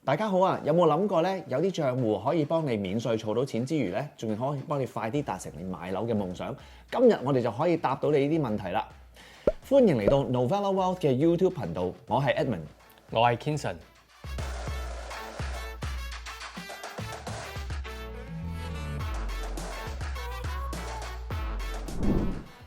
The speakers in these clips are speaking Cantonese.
大家好啊！有冇諗過咧？有啲帳戶可以幫你免稅儲到錢之餘咧，仲可以幫你快啲達成你買樓嘅夢想。今日我哋就可以答到你呢啲問題啦！歡迎嚟到 Novella Wealth 嘅 YouTube 頻道，我係 Edmond， 我係 Kinson。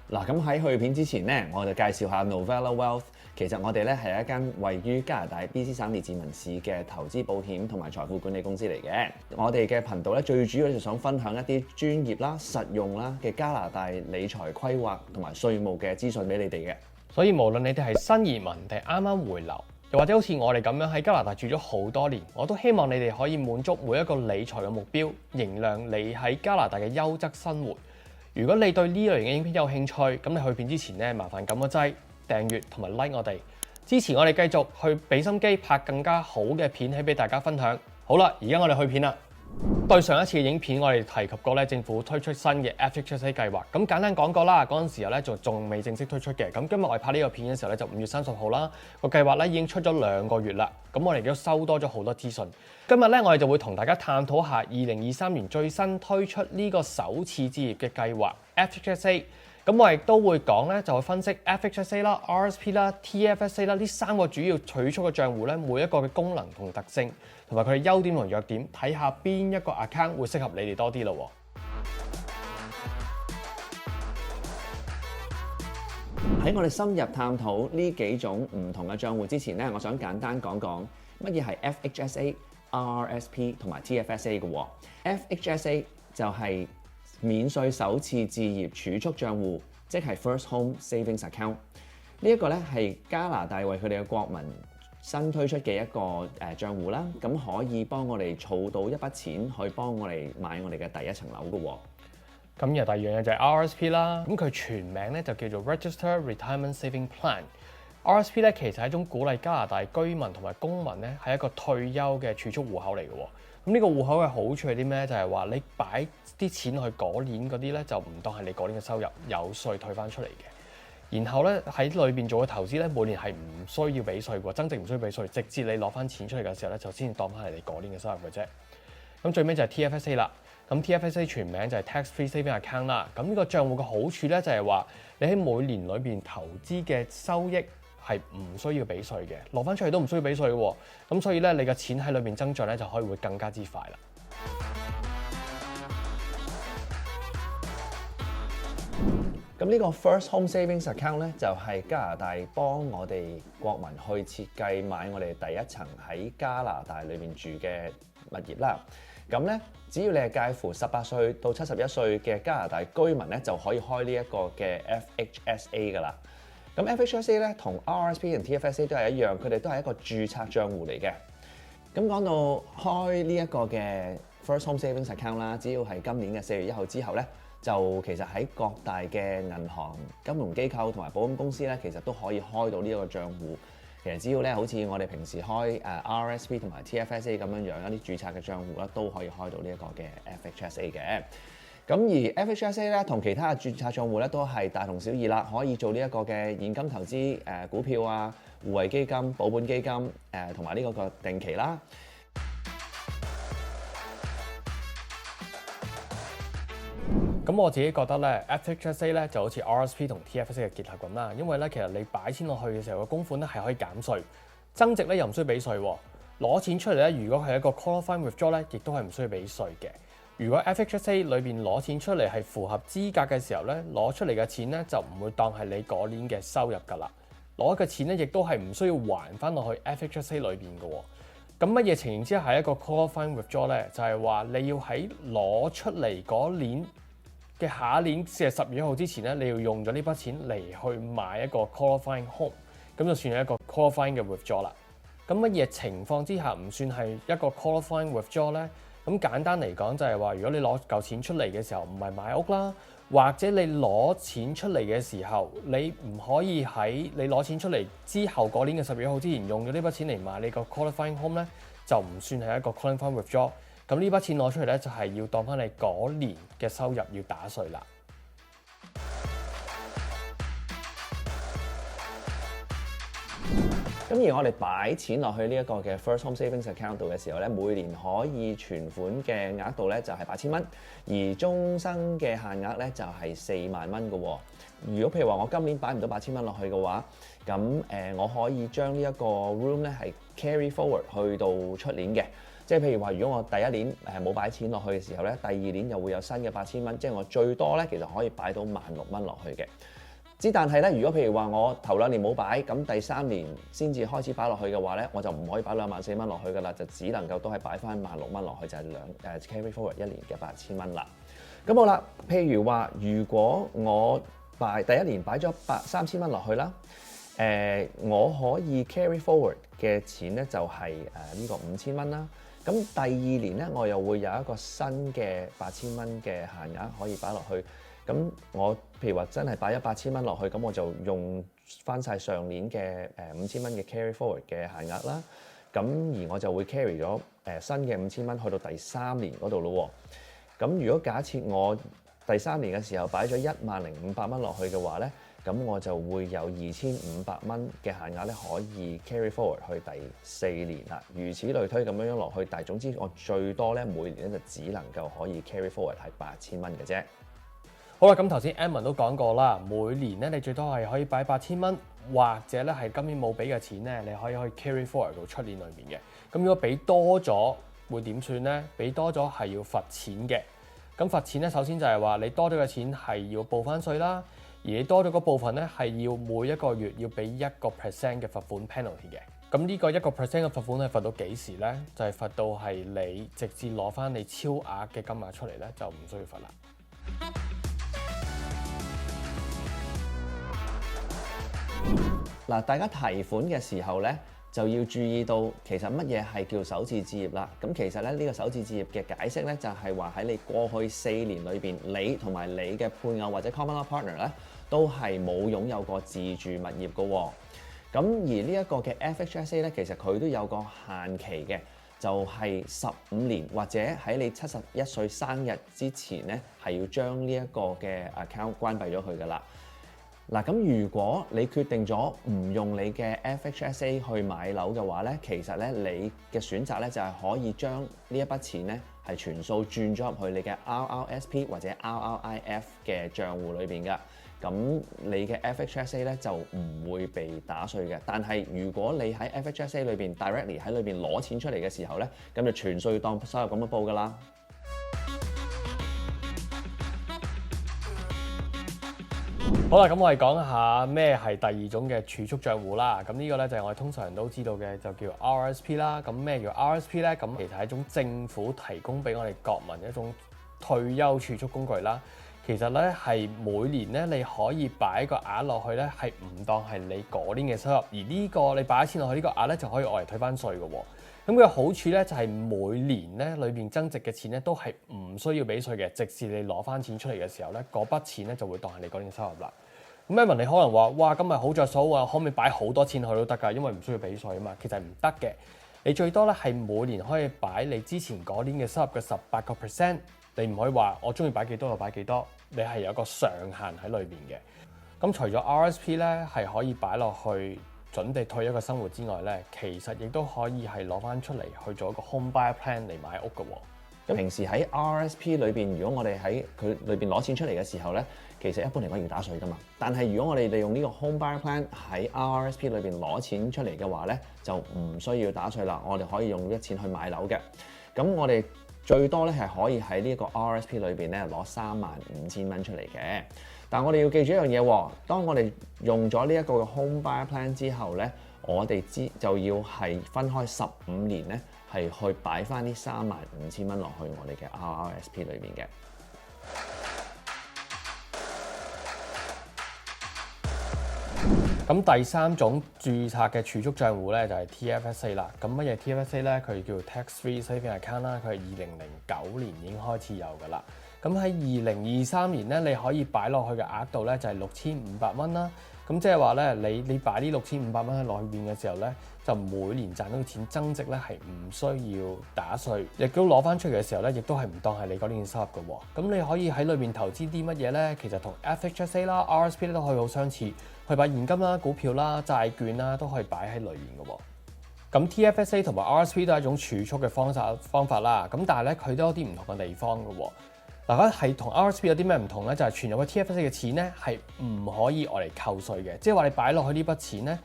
嗱，咁喺去片之前咧，我就介紹下 Novella Wealth。其實我哋咧係一間位於加拿大 BC 省列治文市嘅投資保險同埋財富管理公司嚟嘅。我哋嘅頻道咧最主要就想分享一啲專業啦、實用啦嘅加拿大理財規劃同埋稅務嘅資訊俾你哋嘅。所以無論你哋係新移民定係啱啱回流，又或者好似我哋咁樣喺加拿大住咗好多年，我都希望你哋可以滿足每一個理財嘅目標，迎諒你喺加拿大嘅優質生活。如果你對呢類型嘅影片有興趣，咁你去片之前咧，麻煩撳個掣、訂閱同埋 like 我哋，支持我哋繼續去俾心機拍更加好嘅片起俾大家分享。好啦，而家我哋去片啦。對上一次嘅影片，我哋提及過咧，政府推出新嘅 FHSA 計劃。咁簡單講過啦，嗰陣時候咧仲未正式推出嘅。咁今日我哋拍呢個片嘅時候咧，就5月30號啦。個計劃咧已經出咗2個月啦。咁我哋亦都收多咗好多資訊。今日咧，我哋就會同大家探討下2023年最新推出呢個首次置業嘅計劃 FHSA。咁我亦都會講咧，就會分析 FHSA 啦、RSP 啦、TFSA 啦呢3個主要取出嘅帳戶咧，每一個嘅功能同特性，同埋佢哋優點同弱點，睇下邊一個 account 會適合你哋多啲咯。喺我哋深入探討呢幾種唔同嘅帳戶之前咧，我想簡單講講乜嘢係 FHSA、RSP 同埋 TFSA 嘅。FHSA 就係免稅首次置業儲蓄帳戶，即係 First Home Savings Account。呢一個咧係加拿大為佢哋嘅國民新推出嘅一個帳戶啦，咁可以幫我哋儲到一筆錢，去幫我哋買我哋嘅第一層樓嘅喎。咁而第二樣嘢就係 RSP 啦，咁佢全名咧就叫做 Registered Retirement Saving Plan。RSP 咧其實係一種鼓勵加拿大居民同埋公民咧係一個退休嘅儲蓄戶口嚟嘅喎。咁呢個戶口嘅好處係啲咩？就係話你擺啲錢去嗰年嗰啲咧，就唔當係你嗰年嘅收入，有稅退翻出嚟嘅。然後咧喺裏邊做嘅投資咧，每年係唔需要俾稅嘅，增值唔需要俾稅，直至你攞翻錢出嚟嘅時候咧，就先當翻係你嗰年嘅收入嘅啫。咁最尾就係 TFSA 啦。咁 TFSA 全名就係 Tax Free Saving Account 啦。咁呢個帳戶嘅好處咧就係話，你喺每年裏邊投資嘅收益係唔需要俾稅嘅，攞翻出嚟都唔需要俾稅喎。咁所以咧，你嘅錢喺裏面增長咧，就可以會更加之快啦。咁呢個 First Home Savings Account 咧，就係加拿大幫我哋國民去設計買我哋第一層喺加拿大裏面住嘅物業啦。咁咧，只要你係介乎18歲到71歲嘅加拿大居民咧，就可以開呢一個嘅 FHSA 噶啦。咁 FHSA 咧同 RSP 同 TFSA 都係一樣，佢哋都係一個註冊帳戶嚟嘅。咁講到開呢一個嘅 First Home Savings Account 啦，只要係今年嘅4月1號之後咧，就其實喺各大嘅銀行、金融機構同埋保險公司咧，其實都可以開到呢一個帳戶。其實只要咧，好似我哋平時開RSP 同埋 TFSA 咁樣樣一啲註冊嘅帳戶啦，都可以開到呢一個嘅 FHSA 嘅。咁而 FHSA 咧同其他嘅註冊帳戶咧都係大同小異啦，可以做呢一個嘅現金投資、股票啊、互惠基金、保本基金同埋呢個個定期啦。咁我自己覺得咧 FHSA 咧就好似 RSP 同 TFSA 嘅結合咁啦，因為咧其實你擺錢落去嘅時候，個供款咧係可以減稅，增值咧又唔需要俾稅喎。攞錢出嚟咧，如果係一個 qualifying withdraw 咧，亦都係唔需要俾稅嘅。如果 FHSA 裏邊攞錢出嚟係符合資格嘅時候咧，攞出嚟嘅錢咧就唔會當係你嗰年嘅收入㗎啦。攞嘅錢咧亦都係唔需要還翻落去 FHSA 裏邊嘅喎。咁乜嘢情形之下係一個 qualifying withdraw 咧？就係話你要喺攞出嚟嗰年嘅下一年10月1號之前咧，你要用咗呢筆錢嚟去買一個 qualifying home，咁就算係一個 qualifying 嘅 withdraw 啦。咁乜嘢情況之下唔算係一個 qualifying withdraw 咧？咁簡單嚟講就係話，如果你攞嚿錢出嚟嘅時候唔係買屋啦，或者你攞錢出嚟嘅時候，你唔可以喺你攞錢出嚟之後嗰年嘅10月1號之前用咗呢筆錢嚟買你個 qualifying home咧，就唔算係一個 qualifying withdraw。咁呢筆錢攞出嚟咧，就係要當翻你嗰年嘅收入要打稅啦。咁而我哋擺錢落去呢一個嘅 First Home Savings Account 度嘅時候咧，每年可以存款嘅額度咧就係8000蚊，而終生嘅限額咧就係4萬蚊嘅喎。如果譬如話我今年擺唔到8000蚊落去嘅話，咁我可以將呢一個 room 咧係 carry forward 去到出年嘅。即係譬如話，如果我第一年冇擺錢落去嘅時候咧，第二年又會有新嘅8000蚊，即係我最多咧其實可以擺到16000蚊落去嘅。但係咧，如果譬如話我頭2年冇擺，咁第3年先至開始擺落去嘅話咧，我就唔可以擺24000蚊落去㗎啦，就只能夠都係擺翻16000蚊落去，就係carry forward 1年嘅8000蚊啦。咁好啦，譬如話，如果我第一年擺咗3000蚊落去啦，我可以 carry forward 嘅錢咧就係呢個5000蚊啦。咁第2年咧，我又會有一個新嘅8000蚊嘅限額可以擺落去。咁我譬如話真係擺咗8000蚊落去，咁我就用翻晒上年嘅5000蚊嘅 carry forward 嘅限額啦。咁而我就會 carry 咗新嘅5000蚊去到第3年嗰度咯喎。咁如果假設我第3年嘅時候擺咗10500蚊落去嘅話咧，咁我就會有2500蚊嘅限額咧可以 carry forward 去第4年啦。如此類推咁樣落去，但係總之我最多咧每年咧就只能夠可以 carry forward 係8000蚊嘅啫。好啦，咁頭先 Edmond 都講過啦，每年咧你最多係可以擺8000蚊，或者咧係今年冇俾嘅錢咧，你可以 carry forward 到出年裏面嘅。咁如果俾多咗會點算咧？俾多咗係要罰錢嘅。咁罰錢咧，首先就係話你多咗嘅錢係要報翻稅啦，而你多咗嗰部分咧係要每一個月要俾1% 嘅罰款 penalty 嘅。咁呢個1% 嘅罰款係罰到幾時咧？就係罰到係你直接攞翻你超額嘅金額出嚟咧，就唔需要罰啦。嗱，大家提款嘅時候咧，就要注意到其實乜嘢係叫首次置業啦。咁其實咧呢個首次置業嘅解釋咧，就係話喺你過去4年裏邊，你同埋你嘅配偶或者 common law partner 咧，都係冇擁有過自住物業嘅喎。咁而呢一個嘅 FHSA 咧，其實佢都有個限期嘅，就係15年或者喺你71歲生日之前咧，係要將呢一個嘅 account 關閉咗佢噶啦。嗱，咁如果你決定咗唔用你嘅 FHSA 去買樓嘅話咧，其實咧你嘅選擇咧就係可以將呢一筆錢咧係全數轉咗入去你嘅 RRSP 或者 RRIF 嘅帳戶裏邊㗎。咁你嘅 FHSA 咧就唔會被打稅嘅。但係如果你喺 FHSA 裏邊 directly 喺裏邊攞錢出嚟嘅時候咧，咁就全數要當收入咁樣報㗎啦。好啦，咁我哋講下咩係第2種嘅儲蓄帳戶啦。咁呢個咧就係我哋通常都知道嘅，就叫 RRSP 啦。咁咩叫 RRSP 咧？咁其實係一種政府提供俾我哋國民一種退休儲蓄工具啦。其實咧係每年咧你可以擺個額落去咧，係唔當係你嗰年嘅收入，而呢個你擺錢落去呢個額咧就可以攞嚟退翻稅嘅喎。咁佢嘅好處咧就係每年咧裏邊增值嘅錢咧都係唔需要俾稅嘅，直至你攞翻錢出嚟嘅時候咧，嗰筆錢咧就會當係你嗰年嘅收入啦。咁 Edmond 你可能話：哇，今日好着數啊，可唔可以擺好多錢去都得㗎？因為唔需要俾稅啊嘛。其實唔得嘅，你最多咧係每年可以擺你之前嗰年嘅收入嘅18%。你唔可以話我中意擺幾多就擺幾多，你係有個上限喺裏邊嘅。咁除咗 RSP 咧係可以擺落去準備退休嘅生活之外咧，其實亦都可以係攞翻出嚟去做一個 home buyer plan 嚟買屋嘅喎。咁平時喺 RSP 裏邊，如果我哋喺佢裏邊攞錢出嚟嘅時候咧，其實一般嚟講要打稅噶嘛。但係如果我哋利用呢個 home buyer plan 喺 RSP 裏邊攞錢出嚟嘅話咧，就唔需要打稅啦。我哋可以用呢筆錢去買樓嘅。咁我哋最多咧係可以喺呢一個 RSP 裏邊咧攞35000蚊出嚟嘅。但係我哋要記住一樣嘢喎，當我哋用咗呢一個嘅 home buyer plan 之後咧，我哋就要係分開15年咧，係去擺翻呢35000蚊落去我哋嘅 RRSP 裏邊嘅。咁第3種註冊嘅儲蓄帳戶咧就係 TFSA 啦。咁乜嘢 TFSA 咧？佢叫 Tax Free Saving Account 啦。佢係2009年已經開始有㗎啦。咁喺2023年咧，你可以擺落去嘅額度咧就係6500蚊啦。咁即係話咧，你擺呢6500蚊喺落去邊嘅時候咧，就每年賺到嘅錢增值咧係唔需要打稅，亦都攞翻出嚟嘅時候咧，亦都係唔當係你嗰年收入嘅喎。咁你可以喺裏邊投資啲乜嘢咧？其實同 FHSA 啦、RSP 咧都可以好相似，去把現金啦、股票啦、債券啦都可以擺喺裏面嘅喎。咁 TFSA 同埋 RSP 都係一種儲蓄嘅方法啦。咁但係咧，佢都有啲唔同嘅地方嘅喎。嗱，係同 RSP 有啲咩唔同咧？就係存入去 TFSA 嘅錢咧，係唔可以攞嚟扣稅嘅，即係話你擺落去呢筆錢咧，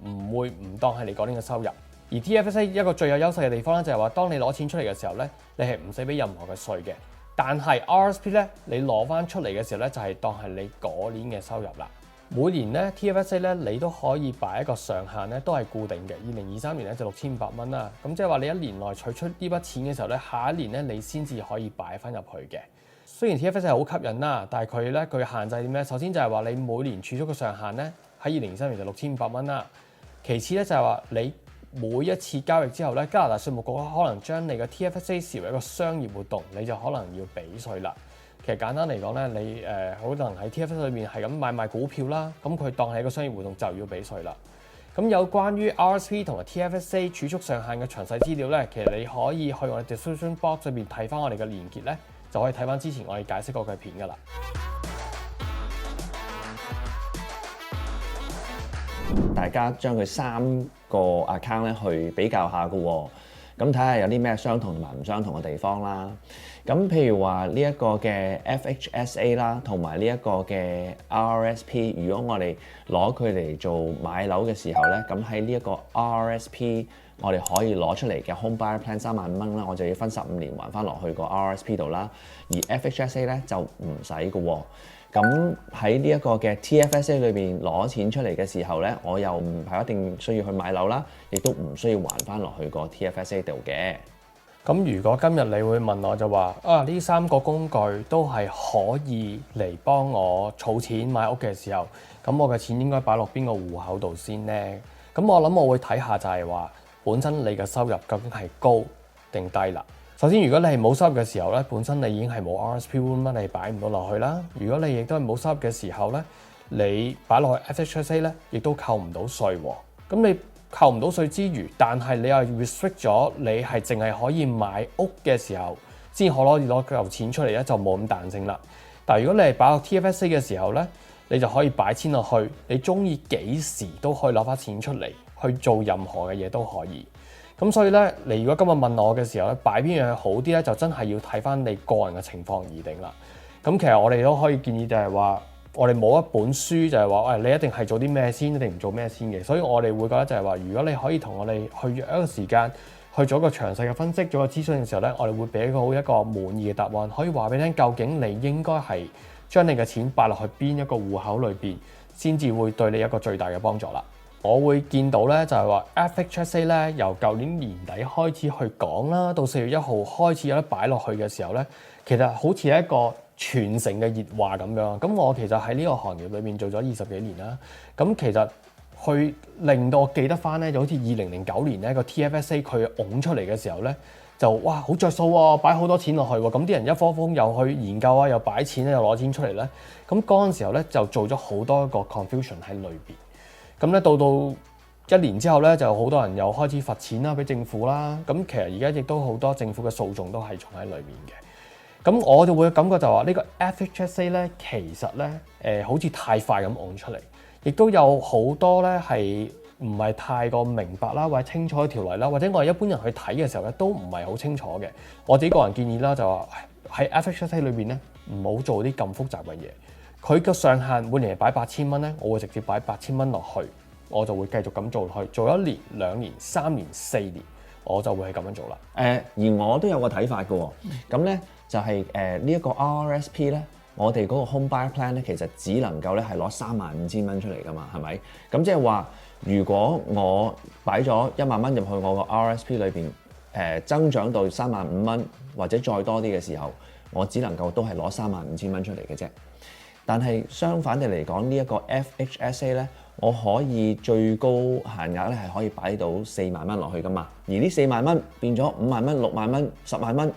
唔當係你嗰年嘅收入。而 TFSA 一個最有優勢嘅地方咧，就係話當你攞錢出嚟嘅時候咧，你係唔使俾任何嘅稅嘅。但係 RSP 咧，你攞翻出嚟嘅時候咧，就係當係你嗰年嘅收入啦。每年咧 TFSA 咧，你都可以擺一個上限咧，都係固定嘅。2023年咧就6500蚊啦。咁即係話你一年內取出呢筆錢嘅時候咧，下一年咧你先至可以擺翻入去嘅。雖然 TFSA 係好吸引啦，但係佢嘅限制係點咧？首先就係話你每年儲蓄嘅上限咧，喺2023年就6500蚊啦。其次咧就係話你每一次交易之後咧，加拿大稅務局可能將你嘅 TFSA 視為一個商業活動，你就可能要俾稅啦。其實簡單嚟講咧，你可能喺 TFSA 裏面係咁買賣股票啦，咁佢當係一個商業活動就要俾稅啦。咁有關於 RSP 同埋 TFSA 儲蓄上限嘅詳細資料咧，其實你可以去我哋 description box 裏邊睇翻我哋嘅連結咧，就可以睇翻之前我哋解釋過嘅片噶啦。大家將佢3個 account 咧去比較下嘅喎，咁睇下有啲咩相同同埋唔相同嘅地方啦。咁譬如話呢一個嘅 FHSA 啦，同埋呢一個嘅 RSP， 如果我哋攞佢嚟做買樓嘅時候咧，咁喺呢一個 RSP 我哋可以攞出嚟嘅 Home Buyer Plan 3萬蚊啦，我就要分15年還翻落去個 RSP 度啦。而 FHSA 咧就唔使嘅喎。咁喺呢一個嘅 TFSA 裏邊攞錢出嚟嘅時候咧，我又唔係一定需要去買樓啦，亦都唔需要還翻落去個 TFSA 度嘅。咁如果今日你會問我就話呢3個工具都係可以嚟幫我儲錢買屋嘅時候，咁我嘅錢應該擺落邊個戶口度先呢？咁我諗我會睇下就係話本身你嘅收入究竟係高定低啦。首先，如果你係冇收入嘅時候咧，本身你已經係冇 RSP room，你擺唔到落去啦。如果你亦都係冇收入嘅時候咧，你擺落去 FHSA 咧，亦都扣唔到稅喎。咁你扣唔到稅之餘，但係你又 restrict 咗，你係淨係可以買屋嘅時候先可以攞嚿錢出嚟咧，就冇咁彈性啦。但係如果你係擺落 TFSA 嘅時候咧，你就可以擺錢落去，你中意幾時都可以攞翻錢出嚟去做任何嘅嘢都可以。咁所以咧，你如果今日問我嘅時候咧，擺邊樣好啲咧，就真係要睇翻你個人嘅情況而定啦。咁其實我哋都可以建議就係話，我哋冇一本書就係話，你一定係做啲咩先，一定唔做咩先嘅。所以我哋會覺得就係話，如果你可以同我哋去約一個時間，去做一個詳細嘅分析，做一個諮詢嘅時候咧，我哋會俾好一個滿意嘅答案，可以話俾你聽，究竟你應該係將你嘅錢擺落去邊一個戶口裏邊，先至會對你一個最大嘅幫助啦。我會見到咧，就係話 FHSA 咧，由舊年年底開始去講啦，到4月1號開始有得擺落去嘅時候咧，其實好似係一個傳承嘅熱話咁樣。咁我其實喺呢個行業裏面做咗20幾年啦。咁其實去令到我記得翻咧，就好似2009年咧個 TFSA 佢拱出嚟嘅時候咧，就哇好着數喎，擺好多錢落去喎。咁啲人一窩蜂又去研究啊，又擺錢咧，又攞錢出嚟咧。咁嗰陣時候咧就做咗好多個 confusion 喺裏邊。咁咧到1年之後咧，就好多人又開始罰錢啦，俾政府啦。咁其實而家亦都好多政府嘅訴訟都係藏喺裏面嘅。咁我就會感覺就話呢個 FHSA 咧，其實咧好似太快咁拱出嚟，亦都有好多咧係唔係太過明白啦，或者清楚嘅條例啦，或者我哋一般人去睇嘅時候咧，都唔係好清楚嘅。我自己個人建議啦，就話喺 FHSA 裏邊咧，唔好做啲咁複雜嘅嘢。佢嘅上限每年係擺8000蚊咧，我會直接擺8000蚊落去，我就會繼續咁做落去，做1年、2年、3年、4年，我就會係咁樣做啦。而我都有個睇法嘅喎，咁咧就係呢一個 RSP 咧，我哋嗰個 Home Buyer Plan 咧，其實只能夠咧係攞35000蚊出嚟噶嘛，係咪？咁即係話，如果我擺咗1萬蚊入去我個 RSP 裏邊，增長到35000蚊或者再多啲嘅時候，我只能夠都係攞35000蚊出嚟嘅啫。但係相反地嚟講，呢一個 FHSA 咧，我可以最高限額咧係可以擺到4萬蚊落去噶嘛。而呢4萬蚊變咗5萬蚊、6萬蚊、10萬蚊，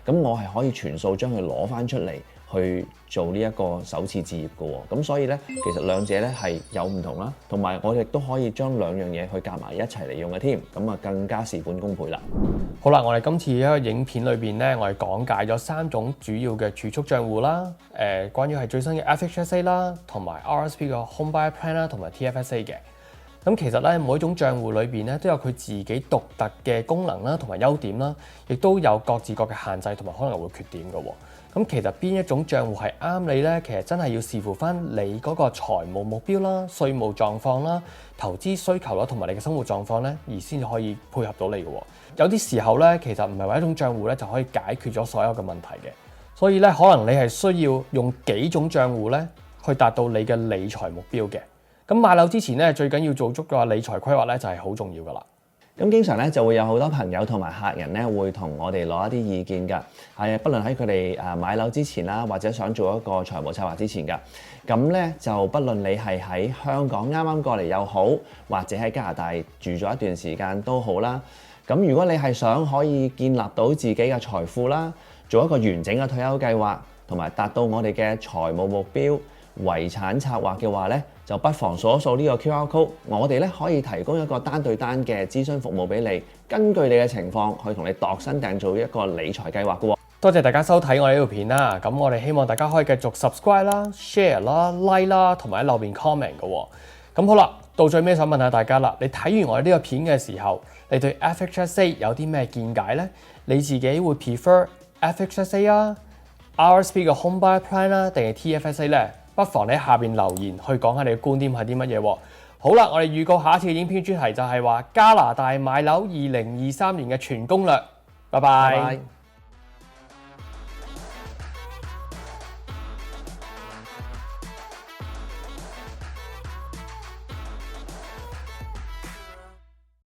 咁我係可以全數將佢攞翻出嚟，去做呢一個首次置業嘅喎。咁所以咧，其實兩者咧係有唔同啦，同埋我哋都可以將兩樣嘢去夾埋一齊嚟用嘅添，咁啊更加事半功倍啦。好啦，我哋今次一個影片裏邊咧，我哋講解咗3種主要嘅儲蓄帳戶啦，關於係最新嘅 FHSA 啦，同埋 RSP 嘅 Home Buyer Plan 啦，同埋 TFSA 嘅。咁其實咧，每一種帳戶裏邊咧都有佢自己獨特嘅功能啦，同埋優點啦，亦都有各自各嘅限制同埋可能會缺點嘅喎。咁其實邊一種帳戶係啱你咧？其實真係要視乎翻你嗰個財務目標啦、稅務狀況啦、投資需求啦，同埋你嘅生活狀況咧，而先至可以配合到你嘅喎。有啲時候咧，其實唔係話一種帳戶咧就可以解決咗所有嘅問題嘅，所以咧可能你係需要用幾種帳戶咧去達到你嘅理財目標嘅。咁買樓之前咧，最緊要做足嘅理財規劃咧，就係好重要噶啦。咁經常咧就會有好多朋友同埋客人咧會同我哋攞一啲意見㗎，係不論喺佢哋買樓之前啦，或者想做一個財務策劃之前㗎。咁咧就不論你係喺香港啱啱過嚟又好，或者喺加拿大住咗一段時間都好啦。咁如果你係想可以建立到自己嘅財富啦，做一個完整嘅退休計劃，同埋達到我哋嘅財務目標、遺產策劃嘅話咧，就不妨掃一掃呢個 QR code，我哋咧可以提供一個單對單嘅諮詢服務俾你，根據你嘅情況去同你度身訂做一個理財計劃嘅喎。多謝大家收睇我哋呢條片啦，咁我哋希望大家可以繼續 subscribe 啦、share 啦、like 啦，同埋喺後邊 comment 嘅喎。咁好啦，到最尾想問下大家啦，你睇完我哋呢個片嘅時候，你對 FHSA 有啲咩見解呢？你自己會 prefer FHSA 啊、RSP 嘅 Home Buyer Plan 啦，定係 TFSA 呢？不妨你喺下邊留言去講下你嘅觀點係啲乜嘢喎。好啦，我哋預告下一次嘅影片主題就係話加拿大買樓2023年嘅全攻略。拜拜。